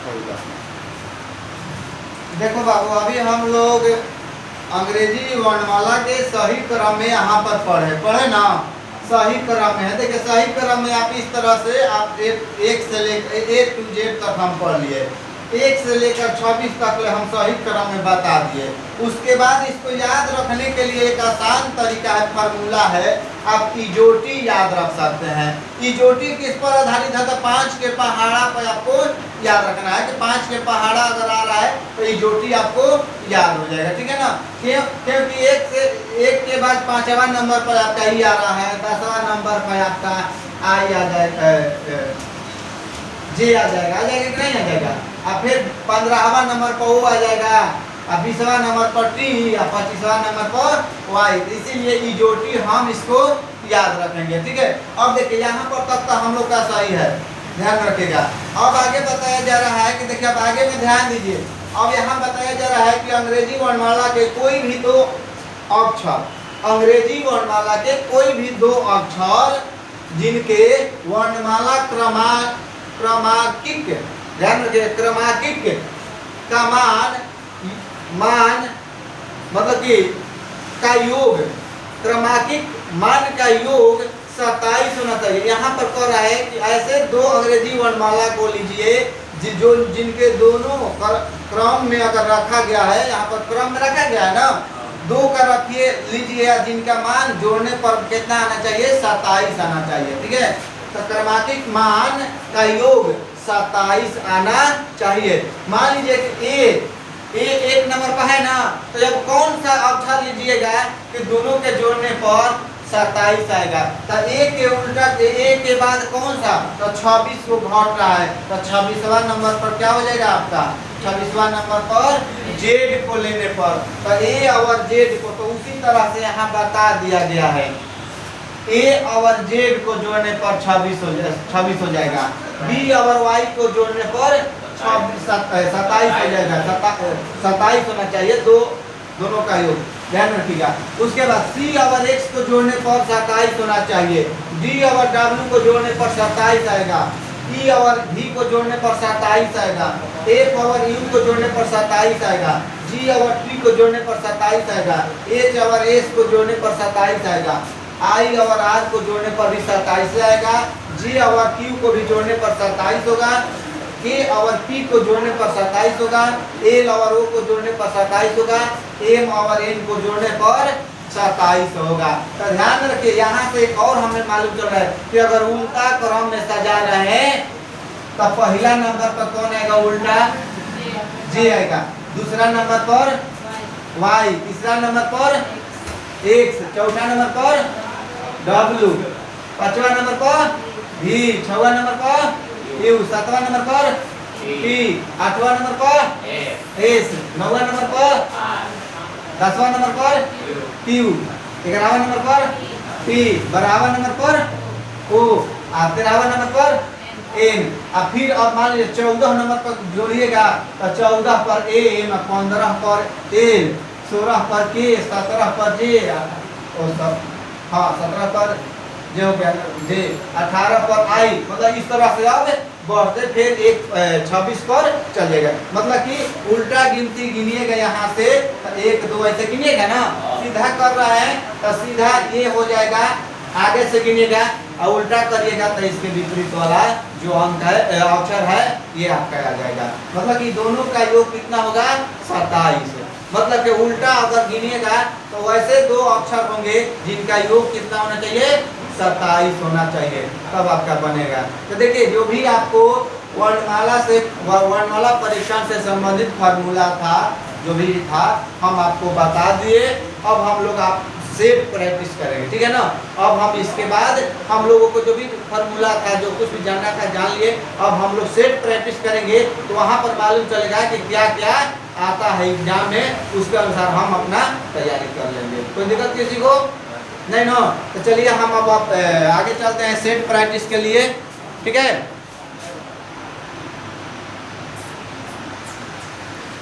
होगा। देखो बाबू, अभी हम लोग अंग्रेजी वर्णमाला के सही क्रम में यहाँ पर पढ़े ना, सही क्रम में है। देखिए सही क्रम में आप इस तरह से आप एक से लेकर A to Z तक हम पढ़ लिए, 1 से लेकर 26 तक हम सही क्रम में बता दिए। उसके बाद इसको याद रखने के लिए एक आसान तरीका है, फार्मूला है, आप इजोटी याद रख सकते हैं। इजोटी किस पर आधारित है? तो 5 के पहाड़ा पर आपको याद रखना है कि 5 के पहाड़ा अगर आ रहा है तो इजोटी आपको याद हो जाएगा, ठीक है ना। क्योंकि एक के बाद 5वां नंबर पर आपका ई आ रहा है, 10वां नंबर पर आपका आई आ जाएगा, जे आ जाएगा कि नहीं आ जाएगा, और फिर 15वां नंबर पर ओ आ जाएगा, और 20वां नंबर पर टी, और 25वां नंबर पर वाई। इसीलिए इजोटी हम इसको याद रखेंगे, ठीक है। अब देखिए यहाँ पर तक हम लोग का सही है, ध्यान रखिएगा। अब आगे बताया जा रहा है कि देखिए अब आगे में ध्यान दीजिए। अब यहाँ बताया जा रहा है कि अंग्रेजी वर्णमाला के कोई भी 2 अक्षर, अंग्रेजी वर्णमाला के कोई भी 2 अक्षर जिनके वर्णमाला क्रमांकिक, ध्यान रखिए, क्रमांकिक का मान मतलब कि का योग, क्रमांकिक मान का योग 27 होना चाहिए। यहाँ पर कह रहा है कि ऐसे 2 अंग्रेजी वर्णमाला को लीजिए जो जिनके दोनों क्रम में अगर रखा गया है, यहाँ पर क्रम में रखा गया है ना, 2 का रखिए लीजिए, जिनका मान जोड़ने पर कितना आना चाहिए? 27 आना चाहिए, ठीक है। तो क्रमांकिक मान का योग 27 आना चाहिए। मान लीजिए कि ए 1 नंबर पर है ना, तो जब कौन सा अक्षर लीजिएगा कि दोनों के जोड़ने पर 27 आएगा। तो ए के उल्टा ए के बाद कौन सा? तो 26 को घट रहा है, तो 26वां नंबर पर क्या हो जाएगा आपका? 26वां नंबर पर जेड को लेने पर, तो ए और जेड को, तो उसी तरह से यहाँ बता दिया गया है, ए और जेड को जोड़ने पर 26 हो जाएगा, बी और वाई को जोड़ने पर 27 हो जाएगा, 27 होना चाहिए, दोनों का योग, ध्यान रखिएगा। उसके बाद सी और एक्स को जोड़ने पर 27 होना चाहिए, डी और डब्ल्यू को जोड़ने पर 27 आएगा, ई और भी को जोड़ने पर 27 आएगा, एफ और यू को जोड़ने पर 27 आएगा, जी और टी को जोड़ने पर 27 आएगा, एच और एस को जोड़ने पर 27 आएगा, आई और आर को जोड़ने पर भी 27 आएगा, जी और क्यू को भी जोड़ने पर 27 होगा, के और पी को जोड़ने पर 27 होगा, एल और ओ को जोड़ने पर 27 होगा, एम और एन को जोड़ने पर 27 होगा। तो ध्यान रखिए, यहाँ से एक और हमें मालूम चल रहा है कि अगर उल्टा क्रम में सजा रहे हैं तो पहला नंबर पर कौन आएगा? उल्टा जे आएगा, दूसरा नंबर पर वाई, तीसरा नंबर पर एक्स, चौथा नंबर पर डब्ल्यू, 5वां नंबर पर भी, 6वां नंबर पर यू, 7वां नंबर पर टी, 8वां नंबर पर एस, 9वां नंबर पर 10वां नंबर पर क्यू, 11वां नंबर पर पी, 12वां नंबर पर ओ, 13वां नंबर पर एन। अब फिर अब मान लीजिए 14 नंबर पर जोड़िएगा तो 14 पर एम, 15 पर एल, 16 पर के, 17 पर जे, और सब, हाँ 17 पर जे हो गया जे, 18 पर आई, मतलब इस तरह से अब बढ़ते फिर 26 पर चलेगा। मतलब कि उल्टा गिनती गिनिएगा, यहाँ से 1 2 ऐसे गिनिएगा ना, सीधा कर रहा है तो सीधा ये हो जाएगा, आगे से गिनिएगा और उल्टा करिएगा तो इसके विपरीत वाला जो अंक है, अक्षर है, ये आपका आ जाएगा। मतलब कि दोनों का योग कितना होगा? 27। मतलब कि उल्टा अगर गिनिएगा तो वैसे 2 अक्षर होंगे जिनका योग कितना होना चाहिए? 27 होना चाहिए, तब आपका बनेगा। तो देखिए, जो भी आपको वर्णमाला परीक्षण से संबंधित फार्मूला था, जो भी था, हम आपको बता दिए। अब हम लोग आप सेट प्रैक्टिस करेंगे, ठीक है ना। अब हम इसके बाद हम लोगों को जो भी फार्मूला था, जो कुछ भी जानना था, जान लिए। अब हम लोग सेट प्रैक्टिस करेंगे तो वहाँ पर मालूम चलेगा कि क्या क्या आता है एग्जाम में, उसके अनुसार हम अपना तैयारी कर लेंगे। कोई दिक्कत किसी को नहीं ना? तो चलिए हम अब आगे चलते हैं सेट प्रैक्टिस के लिए, ठीक है।